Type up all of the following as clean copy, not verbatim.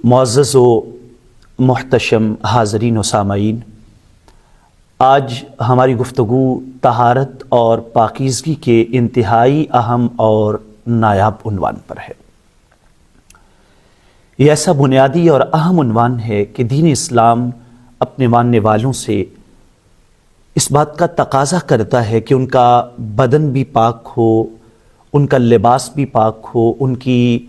معزز و محتشم حاضرین و سامعین، آج ہماری گفتگو طہارت اور پاکیزگی کے انتہائی اہم اور نایاب عنوان پر ہے۔ یہ ایسا بنیادی اور اہم عنوان ہے کہ دین اسلام اپنے ماننے والوں سے اس بات کا تقاضا کرتا ہے کہ ان کا بدن بھی پاک ہو، ان کا لباس بھی پاک ہو، ان کی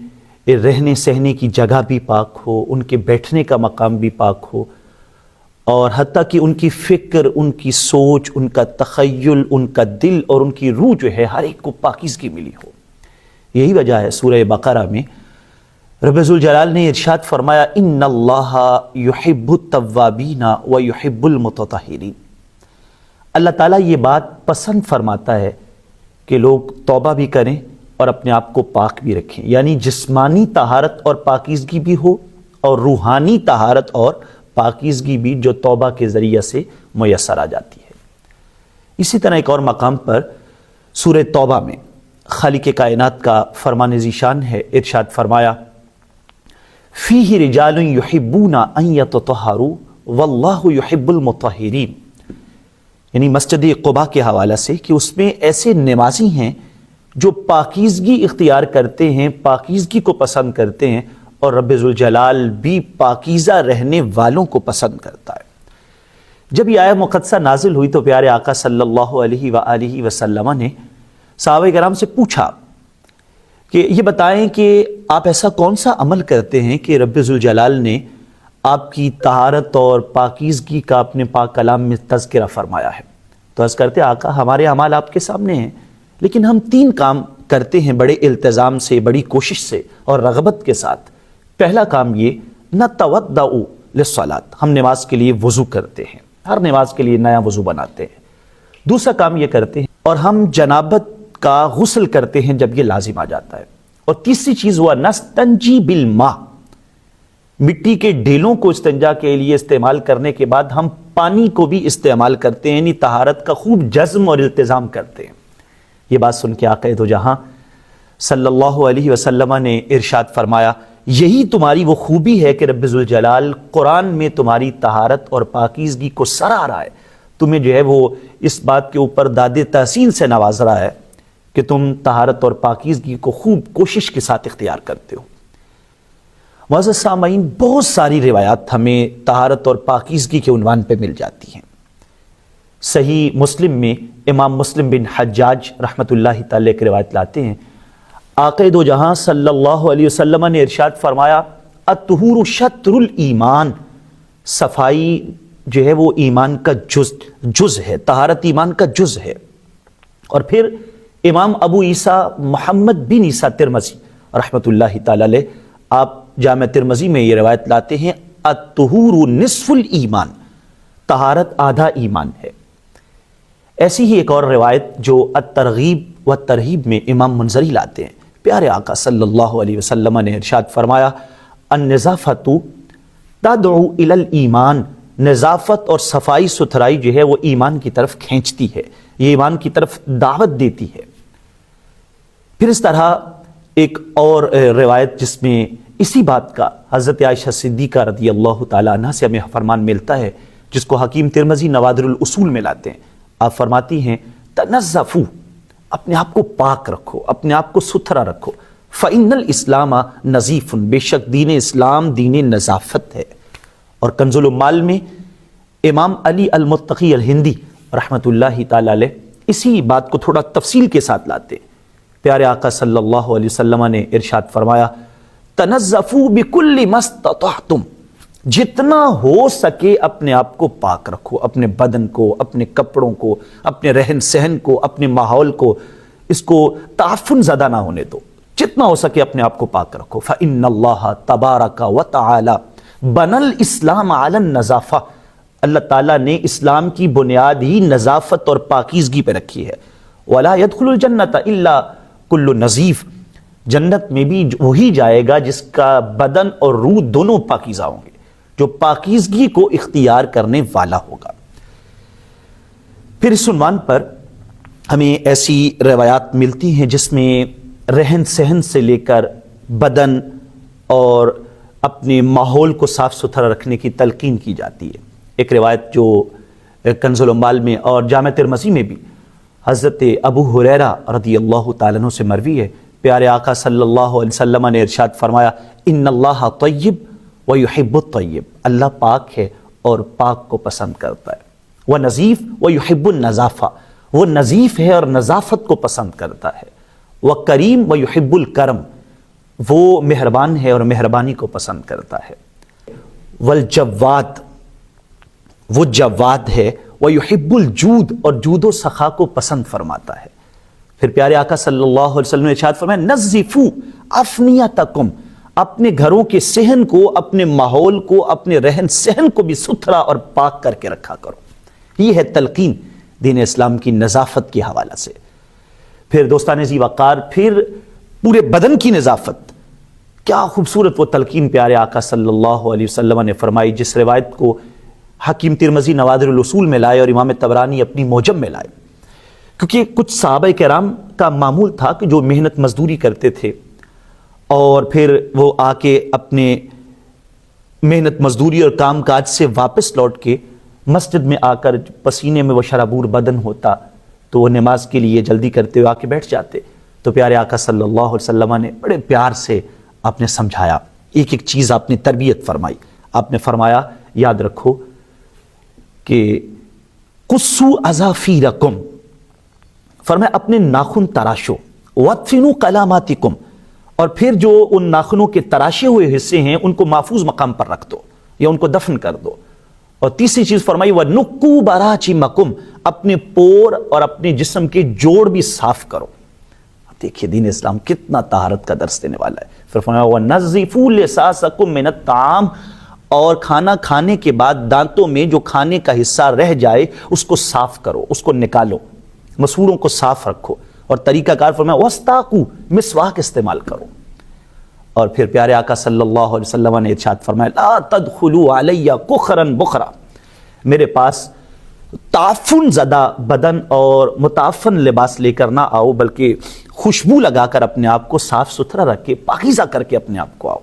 رہنے سہنے کی جگہ بھی پاک ہو، ان کے بیٹھنے کا مقام بھی پاک ہو، اور حتیٰ کہ ان کی فکر، ان کی سوچ، ان کا تخیل، ان کا دل اور ان کی روح جو ہے ہر ایک کو پاکیزگی ملی ہو۔ یہی وجہ ہے سورہ بقرہ میں رب ذوالجلال نے ارشاد فرمایا ان اللہ یحب التوابین و یحب المتطہرین۔ اللہ تعالیٰ یہ بات پسند فرماتا ہے کہ لوگ توبہ بھی کریں اور اپنے آپ کو پاک بھی رکھیں، یعنی جسمانی طہارت اور پاکیزگی بھی ہو اور روحانی طہارت اور پاکیزگی بھی جو توبہ کے ذریعے سے میسر آ جاتی ہے۔ اسی طرح ایک اور مقام پر سورہ توبہ میں خالق کائنات کا فرمان ذیشان ہے، ارشاد فرمایا فیہ رجال یحبون ان یتطہروا واللہ یحب المطہرین، یعنی مسجد قباء کے حوالہ سے کہ اس میں ایسے نمازی ہیں جو پاکیزگی اختیار کرتے ہیں، پاکیزگی کو پسند کرتے ہیں، اور رب ذوالجلال بھی پاکیزہ رہنے والوں کو پسند کرتا ہے۔ جب یہ آیت مقدسہ نازل ہوئی تو پیارے آقا صلی اللہ علیہ وآلہ وسلم نے صحابہ کرام سے پوچھا کہ یہ بتائیں کہ آپ ایسا کون سا عمل کرتے ہیں کہ رب ذوالجلال نے آپ کی طہارت اور پاکیزگی کا اپنے پاک کلام میں تذکرہ فرمایا ہے؟ تو عرض کرتے آقا ہمارے اعمال آپ کے سامنے ہیں، لیکن ہم 3 کام کرتے ہیں بڑے التزام سے، بڑی کوشش سے اور رغبت کے ساتھ۔ پہلا کام یہ نتودع للصلاۃ، ہم نماز کے لیے وضو کرتے ہیں، ہر نماز کے لیے نیا وضو بناتے ہیں۔ دوسرا کام یہ کرتے ہیں اور ہم جنابت کا غسل کرتے ہیں جب یہ لازم آ جاتا ہے۔ اور تیسری چیز ہوا نستنجی بالماء، مٹی کے ڈھیلوں کو استنجا کے لیے استعمال کرنے کے بعد ہم پانی کو بھی استعمال کرتے ہیں، یعنی طہارت کا خوب جزم اور التزام کرتے ہیں۔ یہ بات سن کے آقا دو جہاں صلی اللہ علیہ وسلم نے ارشاد فرمایا یہی تمہاری وہ خوبی ہے کہ رب ذوالجلال قرآن میں تمہاری طہارت اور پاکیزگی کو سراہ رہا ہے، تمہیں جو ہے وہ اس بات کے اوپر داد تحسین سے نواز رہا ہے کہ تم طہارت اور پاکیزگی کو خوب کوشش کے ساتھ اختیار کرتے ہو۔ معزز سامعین، بہت ساری روایات ہمیں طہارت اور پاکیزگی کے عنوان پہ مل جاتی ہیں۔ صحیح مسلم میں امام مسلم بن حجاج رحمۃ اللہ تعالی کی روایت لاتے ہیں، آقا دو جہاں صلی اللہ علیہ وسلم نے ارشاد فرمایا الطہور شطر الایمان، صفائی جو ہے وہ ایمان کا جز ہے، طہارت ایمان کا جز ہے۔ اور پھر امام ابو عیسیٰ محمد بن عیسیٰ ترمذی رحمۃ اللہ تعالی علیہ، آپ جامع ترمذی میں یہ روایت لاتے ہیں الطہور نصف الایمان، طہارت آدھا ایمان ہے۔ ایسی ہی ایک اور روایت جو الترغیب و ترہیب میں امام منذری لاتے ہیں، پیارے آقا صلی اللہ علیہ وسلم نے ارشاد فرمایا النظافۃ تدعو الی الایمان، نظافت اور صفائی ستھرائی جو ہے وہ ایمان کی طرف کھینچتی ہے، یہ ایمان کی طرف دعوت دیتی ہے۔ پھر اس طرح ایک اور روایت جس میں اسی بات کا حضرت عائشہ صدیقہ رضی اللہ تعالیٰ عنہ سے ہمیں فرمان ملتا ہے، جس کو حکیم ترمذی نوادر الاصول میں لاتے ہیں۔ آپ فرماتی ہیں تنظفوا، اپنے آپ کو پاک رکھو، اپنے آپ کو ستھرا رکھو، فإن الاسلام نظیف، بے شک دین اسلام دین نظافت ہے۔ اور کنز العمال میں امام علی المتقی الہندی رحمۃ اللہ تعالی علیہ اسی بات کو تھوڑا تفصیل کے ساتھ لاتے ہیں۔ پیارے آقا صلی اللہ علیہ وسلم نے ارشاد فرمایا تنظفوا بکل ما استطعتم، جتنا ہو سکے اپنے آپ کو پاک رکھو، اپنے بدن کو، اپنے کپڑوں کو، اپنے رہن سہن کو، اپنے ماحول کو، اس کو تعفن زدہ نہ ہونے دو، جتنا ہو سکے اپنے آپ کو پاک رکھو۔ فإن اللہ تبارک و تعالی بنى الاسلام علی النظافہ، اللہ تعالیٰ نے اسلام کی بنیاد ہی نظافت اور پاکیزگی پہ رکھی ہے۔ ولا يدخل الجنۃ الا کل نظیف، جنت میں بھی وہی جائے گا جس کا بدن اور روح دونوں پاکیزہ ہوں گے، جو پاکیزگی کو اختیار کرنے والا ہوگا۔ پھر اس عنوان پر ہمیں ایسی روایات ملتی ہیں جس میں رہن سہن سے لے کر بدن اور اپنے ماحول کو صاف ستھرا رکھنے کی تلقین کی جاتی ہے۔ ایک روایت جو کنز العمال میں اور جامع ترمذی میں بھی حضرت ابو ہریرہ رضی اللہ تعالیٰ عنہ سے مروی ہے، پیارے آقا صلی اللہ علیہ وسلم نے ارشاد فرمایا، ان اللہ طیب ویحب الطیب، اللہ پاک ہے اور پاک کو پسند کرتا ہے، ونظیف ویحب النظافہ، وہ نظیف ہے اور نظافت کو پسند کرتا ہے، وکریم ویحب الکرم، وہ مہربان ہے اور مہربانی کو پسند کرتا ہے، والجواد، وہ جواد ہے، ویحب الجود، اور جود و سخا کو پسند فرماتا ہے۔ پھر پیارے آقا صلی اللہ علیہ وسلم نے ارشاد فرمایا، نظفوا افنیتکم، اپنے گھروں کے صحن کو، اپنے ماحول کو، اپنے رہن سہن کو بھی ستھرا اور پاک کر کے رکھا کرو۔ یہ ہے تلقین دین اسلام کی نظافت کے حوالہ سے۔ پھر دوستان ذی وقار، پھر پورے بدن کی نظافت، کیا خوبصورت وہ تلقین پیارے آقا صلی اللہ علیہ وسلم نے فرمائی، جس روایت کو حکیم ترمذی نوادر الاصول میں لائے اور امام طبرانی اپنی موجم میں لائے، کیونکہ کچھ صحابہ کرام کا معمول تھا کہ جو محنت مزدوری کرتے تھے اور پھر وہ آ کے اپنے محنت مزدوری اور کام کاج سے واپس لوٹ کے مسجد میں آ کر پسینے میں وہ شرابور بدن ہوتا تو وہ نماز کے لیے جلدی کرتے ہوئے آ کے بیٹھ جاتے، تو پیارے آقا صلی اللہ علیہ وسلم نے بڑے پیار سے آپ نے سمجھایا، ایک ایک چیز آپ نے تربیت فرمائی۔ آپ نے فرمایا، یاد رکھو کہ قصوا اظافیرکم، فرمایا اپنے ناخن تراشو، وادفنوا کلاماتکم، اور پھر جو ان ناخنوں کے تراشے ہوئے حصے ہیں ان کو محفوظ مقام پر رکھ دو یا ان کو دفن کر دو۔ اور تیسری چیز فرمائی، وَنُقُّوا بَرَاجِمَكُمْ، اپنے پور اور اپنے جسم کے جوڑ بھی صاف کرو۔ اب دیکھیے دین اسلام کتنا طہارت کا درس دینے والا ہے۔ پھر فرمایا، وَنَظِّفُوا لِسَاسَكُمْ مِنَ الطَّعَامِ، اور کھانا کھانے کے بعد دانتوں میں جو کھانے کا حصہ رہ جائے اس کو صاف کرو، اس کو نکالو، مسوڑوں کو صاف رکھو۔ اور طریقہ کار فرمایا، وَاسْتَاقُوا، مسواک استعمال کرو۔ اور پھر پیارے آقا صلی اللہ علیہ وسلم نے ارشاد فرمایا، لا تدخلوا علی کخرا بخرا، میرے پاس تعفن زدہ بدن اور متعفن لباس لے کر نہ آؤ، بلکہ خوشبو لگا کر اپنے آپ کو صاف ستھرا رکھ کے پاکیزہ کر کے اپنے آپ کو آؤ۔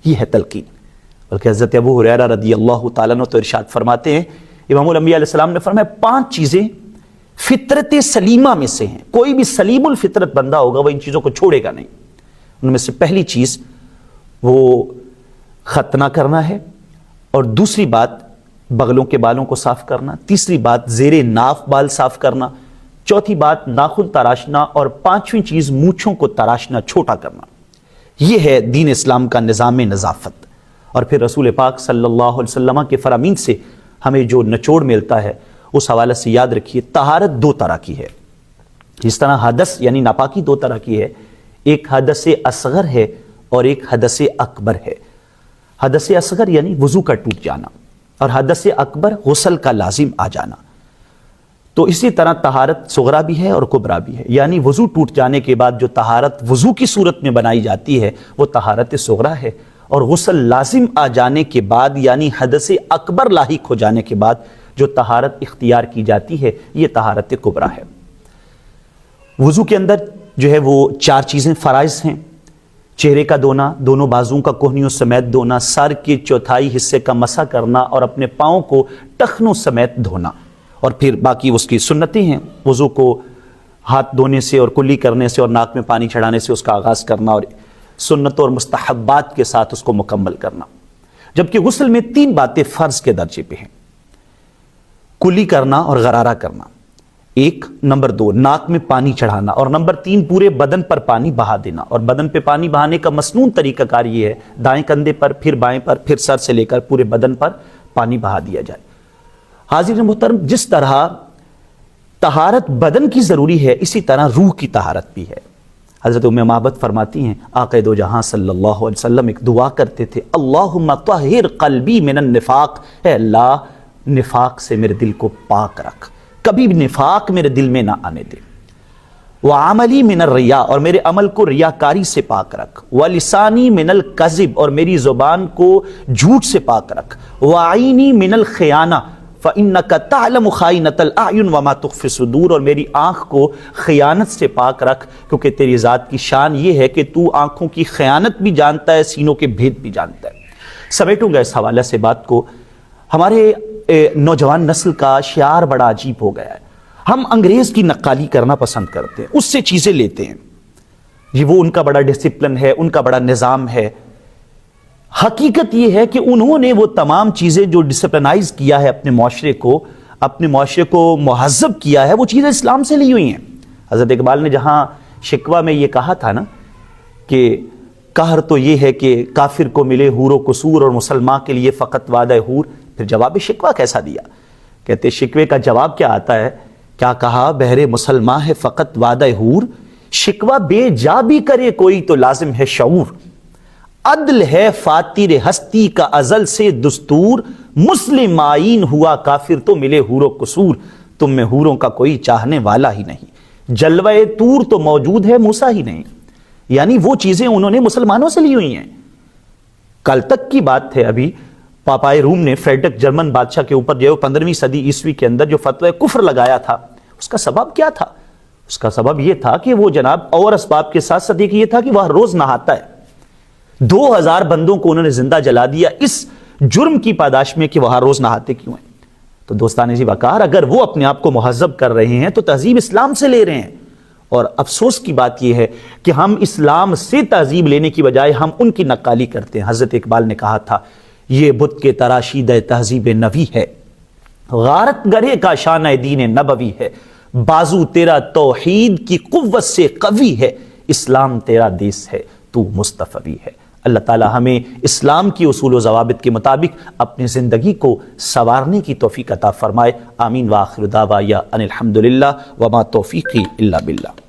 یہ ہے تلقین۔ بلکہ حضرت ابو ہریرہ رضی اللہ تعالیٰ عنہ تو ارشاد فرماتے ہیں، امام الانبیاء علیہ السلام نے فرمایا، 5 چیزیں فطرت سلیمہ میں سے ہیں، کوئی بھی سلیم الفطرت بندہ ہوگا وہ ان چیزوں کو چھوڑے گا نہیں۔ ان میں سے پہلی چیز وہ ختنہ کرنا ہے، اور دوسری بات بغلوں کے بالوں کو صاف کرنا، تیسری بات زیر ناف بال صاف کرنا، چوتھی بات ناخن تراشنا، اور 5ویں چیز مونچھوں کو تراشنا، چھوٹا کرنا۔ یہ ہے دین اسلام کا نظام نظافت۔ اور پھر رسول پاک صلی اللہ علیہ وسلم کے فرامین سے ہمیں جو نچوڑ ملتا ہے اس حوالے سے یاد رکھیے، طہارت 2 طرح کی ہے۔ جس طرح حدث یعنی ناپاکی 2 طرح کی ہے، ایک حدث اصغر ہے اور ایک حدث اکبر ہے۔ حدث اصغر یعنی وضو کا ٹوٹ جانا، اور حدث اکبر غسل کا لازم آ جانا۔ تو اسی طرح طہارت صغرا بھی ہے اور کبرا بھی ہے، یعنی وضو ٹوٹ جانے کے بعد جو طہارت وضو کی صورت میں بنائی جاتی ہے وہ طہارت صغرا ہے، اور غسل لازم آ جانے کے بعد یعنی حدث اکبر لاحق ہو جانے کے بعد جو طہارت اختیار کی جاتی ہے یہ طہارت کبرا ہے۔ وضو کے اندر جو ہے وہ 4 چیزیں فرائض ہیں، چہرے کا دھونا، دونوں بازوں کا کوہنیوں سمیت دھونا، سر کے چوتھائی حصے کا مسح کرنا، اور اپنے پاؤں کو ٹخنوں سمیت دھونا۔ اور پھر باقی اس کی سنتیں ہیں، وضو کو ہاتھ دھونے سے اور کلی کرنے سے اور ناک میں پانی چڑھانے سے اس کا آغاز کرنا، اور سنتوں اور مستحبات کے ساتھ اس کو مکمل کرنا۔ جبکہ غسل میں 3 باتیں فرض کے درجے پہ ہیں، کلی کرنا اور غرارہ کرنا، نمبر 2 ناک میں پانی چڑھانا، اور نمبر 3 پورے بدن پر پانی بہا دینا۔ اور بدن پہ پانی بہانے کا مسنون طریقہ کار یہ ہے، دائیں کندھے پر، پھر بائیں پر، پھر سر سے لے کر پورے بدن پر پانی بہا دیا جائے۔ حاضرین محترم، جس طرح طہارت بدن کی ضروری ہے اسی طرح روح کی طہارت بھی ہے۔ حضرت ام معبد فرماتی ہیں، آقا دو جہاں صلی اللہ علیہ وسلم ایک دعا کرتے تھے، اللہم طہر قلبی من النفاق، اے اللہ نفاق سے میرے دل کو پاک رکھ، کبھی بھی نفاق میرے دل میں نہ آنے دے۔ وعملی من الریا، اور میرے عمل کو ریاکاری سے پاک رکھ۔ ولسانی من الکذب، اور میری زبان کو جھوٹ سے پاک رکھ۔ وعینی من الخیانہ، فإنک تعلم خائنۃ الأعین وما تخفی الصدور، اور میری آنکھ کو خیانت سے پاک رکھ، کیونکہ تیری ذات کی شان یہ ہے کہ تو آنکھوں کی خیانت بھی جانتا ہے، سینوں کے بھید بھی جانتا ہے۔ سمیٹوں گا اس حوالے سے بات کو. ہمارے نوجوان نسل کا شعار بڑا عجیب ہو گیا ہے. ہم انگریز کی نقالی کرنا پسند کرتے ہیں, اس سے چیزیں لیتے ہیں جی, وہ ان کا بڑا ڈسپلن ہے, ان کا بڑا نظام ہے. حقیقت یہ ہے کہ انہوں نے وہ تمام چیزیں جو ڈسپلنائز کیا ہے اپنے معاشرے کو مہذب کیا ہے, وہ چیزیں اسلام سے لی ہوئی ہیں. حضرت اقبال نے جہاں شکوہ میں یہ کہا تھا نا کہ قہر تو یہ ہے کہ کافر کو ملے حور و قصور اور مسلمان کے لیے فقط وعدہ حور, پھر جواب شکوہ کیسا دیا؟ کہتے شکوے کا جواب کیا آتا ہے, کیا کہا, بہر مسلمان ہے فقط وعدہ حور, شکوہ بے جا بھی کرے کوئی تو لازم ہے شعور, عدل ہے فاتر ہستی کا ازل سے دستور, مسلم آئین ہوا کافر تو ملے حور و قصور, تم میں حوروں کا کوئی چاہنے والا ہی نہیں, جلوہ طور تو موجود ہے موسیٰ ہی نہیں. یعنی وہ چیزیں انہوں نے مسلمانوں سے لی ہوئی ہیں. کل تک کی بات ہے, ابھی پاپائے روم نے فریڈرک جرمن بادشاہ کے اوپر جو 15ویں صدی عیسوی کے اندر جو فتوی کفر لگایا تھا, اس کا سبب کیا تھا؟ اس کا سبب یہ تھا کہ وہ جناب اور اسباب کے ساتھ صدی کی یہ تھا کہ وہ ہر روز نہاتا ہے. 2000 بندوں کو انہوں نے زندہ جلا دیا اس جرم کی پاداش میں کہ وہ ہر روز نہاتے کیوں ہیں. تو دوستان جی وقار, اگر وہ اپنے آپ کو مہذب کر رہے ہیں تو تہذیب اسلام سے لے رہے ہیں. اور افسوس کی بات یہ ہے کہ ہم اسلام سے تہذیب لینے کی بجائے ہم ان کی نقالی کرتے ہیں. حضرت اقبال نے کہا تھا یہ بت کے تراشیدہ تہذیب نبی ہے, غارت گرے کا شانہ دین نبوی ہے, بازو تیرا توحید کی قوت سے قوی ہے, اسلام تیرا دیس ہے تو مصطفی ہے. اللہ تعالی ہمیں اسلام کی اصول و ضوابط کے مطابق اپنی زندگی کو سنوارنے کی توفیق عطا فرمائے. آمین. وآخر دعوانا ان الحمدللہ وما توفیقی الا باللہ.